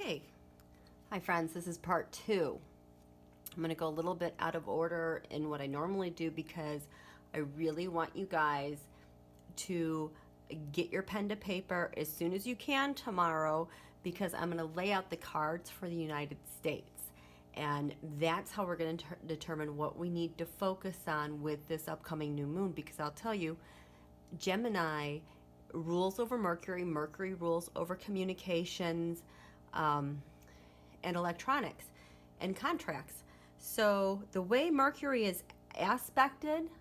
Okay, hi friends, this is part two. I'm going to go a little bit out of order in what I normally do because I really want you guys to get your pen to paper as soon as you can tomorrow, because I'm going to lay out the cards for the United States. And that's how we're going to determine what we need to focus on with this upcoming new moon, because I'll tell you, Gemini rules over Mercury, Mercury rules over communications, and electronics and contracts. So the way Mercury is aspected,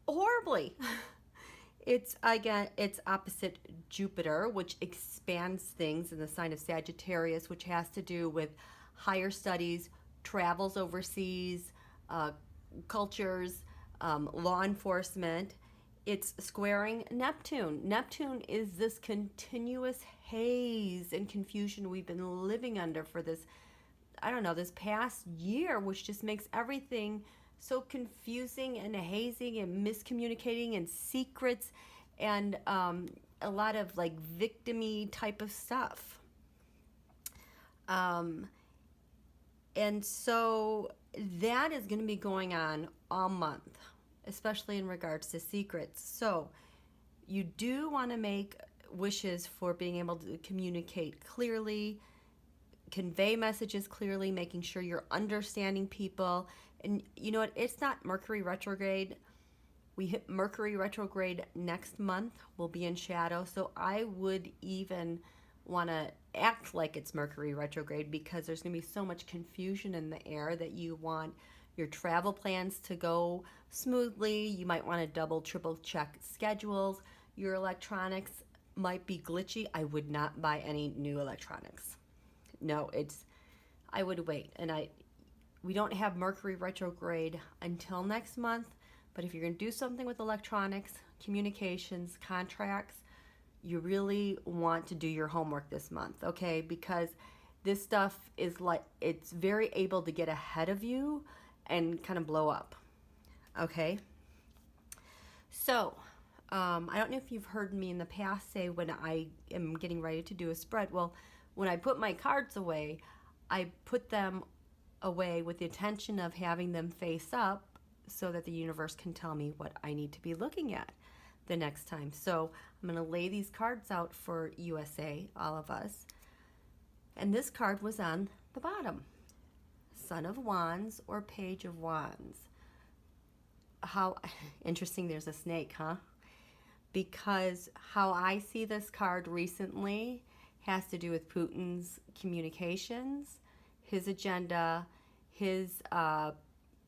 horribly. It's opposite Jupiter, which expands things in the sign of Sagittarius, which has to do with higher studies, travels overseas, cultures, law enforcement. It's squaring Neptune. Neptune is this continuous haze and confusion we've been living under for this, I don't know, this past year, which just makes everything so confusing and hazy and miscommunicating and secrets and a lot of like victim-y type of stuff. And so that is going to be going on all month, especially in regards to secrets. So you do want to make wishes for being able to communicate clearly, convey messages clearly, making sure you're understanding people. And you know what? It's not Mercury retrograde. We hit Mercury retrograde next month. We'll be in shadow. So I would even want to act like it's Mercury retrograde, because there's going to be so much confusion in the air that you want your travel plans to go smoothly. You might want to double, triple check schedules. Your electronics might be glitchy. I would not buy any new electronics. No, I would wait. And we don't have Mercury retrograde until next month, but if you're going to do something with electronics, communications, contracts, you really want to do your homework this month, okay? Because this stuff is like, it's very able to get ahead of you and kind of blow up, okay? So, I don't know if you've heard me in the past say when I am getting ready to do a spread, well, when I put my cards away, I put them away with the intention of having them face up so that the universe can tell me what I need to be looking at the next time. So I'm going to lay these cards out for USA, all of us. And this card was on the bottom. Son of Wands or Page of Wands. How interesting, there's a snake, huh? Because how I see this card recently has to do with Putin's communications, his agenda, his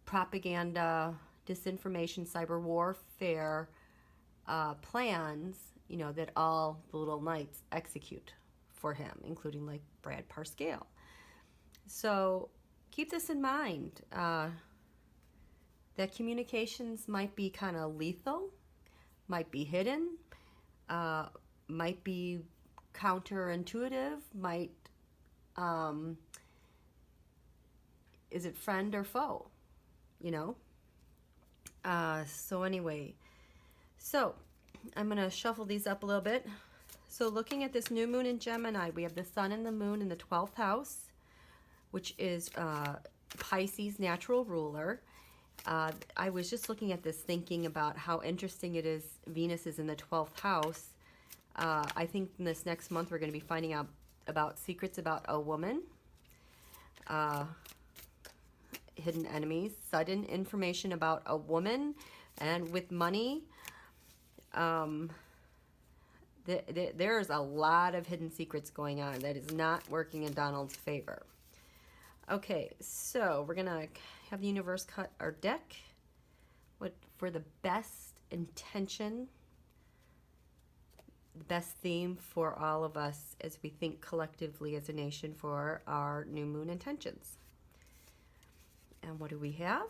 propaganda, disinformation, cyber warfare plans, you know, that all the little knights execute for him, including like Brad Parscale. So keep this in mind, that communications might be kind of lethal, might be hidden, might be counterintuitive, might, is it friend or foe, you know? So anyway, so I'm going to shuffle these up a little bit. So looking at this new moon in Gemini, we have the sun and the moon in the 12th house, which is Pisces' natural ruler. I was just looking at this thinking about how interesting it is. Venus is in the 12th house. I think in this next month we're going to be finding out about secrets about a woman, hidden enemies, sudden information about a woman, and with money. There's a lot of hidden secrets going on that is not working in Donald's favor. Okay, so we're going to have the universe cut our deck for the best intention, the best theme for all of us as we think collectively as a nation for our new moon intentions. And what do we have?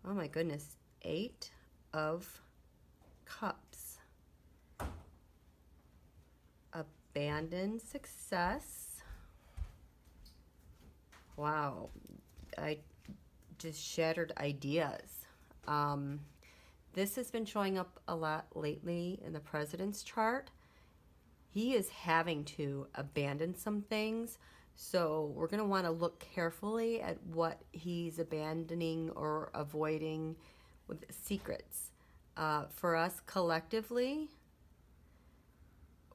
Oh my goodness, 8 of Cups. Abandoned success. Wow, I just shattered ideas. This has been showing up a lot lately in the president's chart. he is having to abandon some things. So we're going to want to look carefully at what he's abandoning or avoiding with secrets. For us collectively,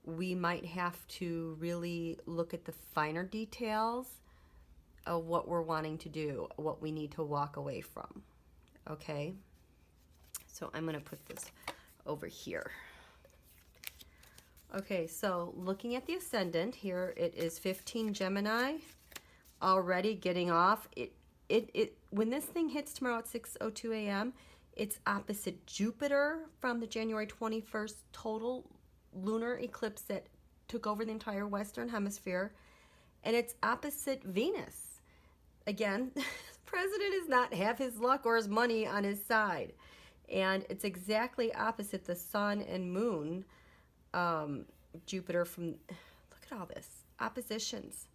we might have to really look at the finer details of what we're wanting to do, what we need to walk away from. Okay? So I'm going to put this over here. Okay, so looking at the ascendant here, it is 15 Gemini, already getting off. When this thing hits tomorrow at 6:02 a.m., it's opposite Jupiter from the January 21st total lunar eclipse that took over the entire Western Hemisphere, and it's opposite Venus. Again, the president does not have his luck or his money on his side, and it's exactly opposite the Sun and Moon. Jupiter from, look at all this, oppositions.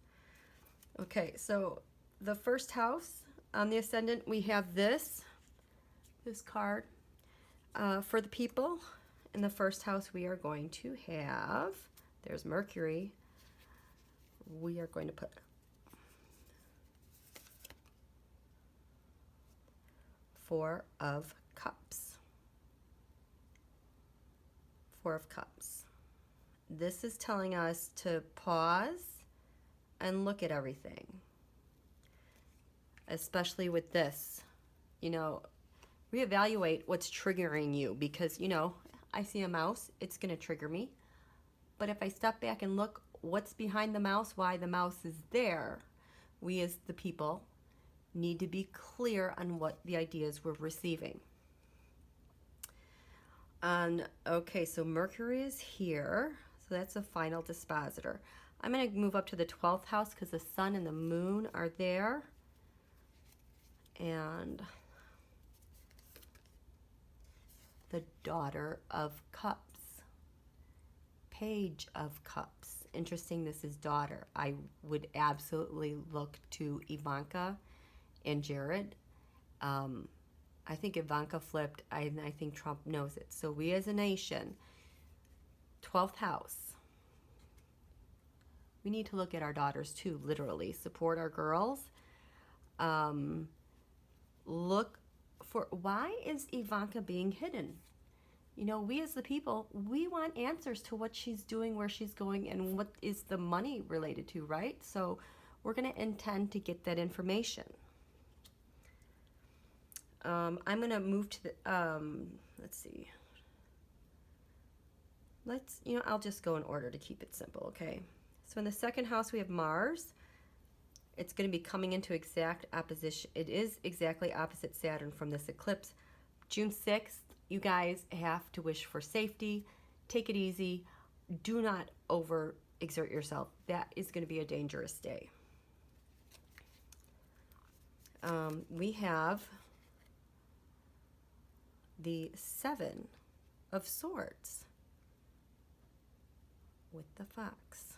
Okay, so the first house on the ascendant, we have this card for the people. In the first house, we are going to have, there's Mercury. We are going to put Four of Cups. Four of Cups. This is telling us to pause and look at everything, especially with this. You know, reevaluate what's triggering you, because, you know, I see a mouse, it's going to trigger me. But if I step back and look what's behind the mouse, why the mouse is there, we as the people need to be clear on what the ideas we're receiving. Okay, so Mercury is here. So that's a final dispositor. I'm going to move up to the 12th house because the Sun and the Moon are there. And the Daughter of Cups. Page of Cups. Interesting, this is daughter. I would absolutely look to Ivanka and Jared. I think Ivanka flipped. I think Trump knows it. So we as a nation, 12th house, we need to look at our daughters too, literally. Support our girls. Look for, why is Ivanka being hidden? You know, we as the people, we want answers to what she's doing, where she's going, and what is the money related to, right? So we're going to intend to get that information. I'm going to move to the, let's see. I'll just go in order to keep it simple, okay? So in the second house, we have Mars. It's going to be coming into exact opposition. It is exactly opposite Saturn from this eclipse. June 6th, you guys have to wish for safety. Take it easy. Do not overexert yourself. That is going to be a dangerous day. We have the Seven of Swords with the Fox.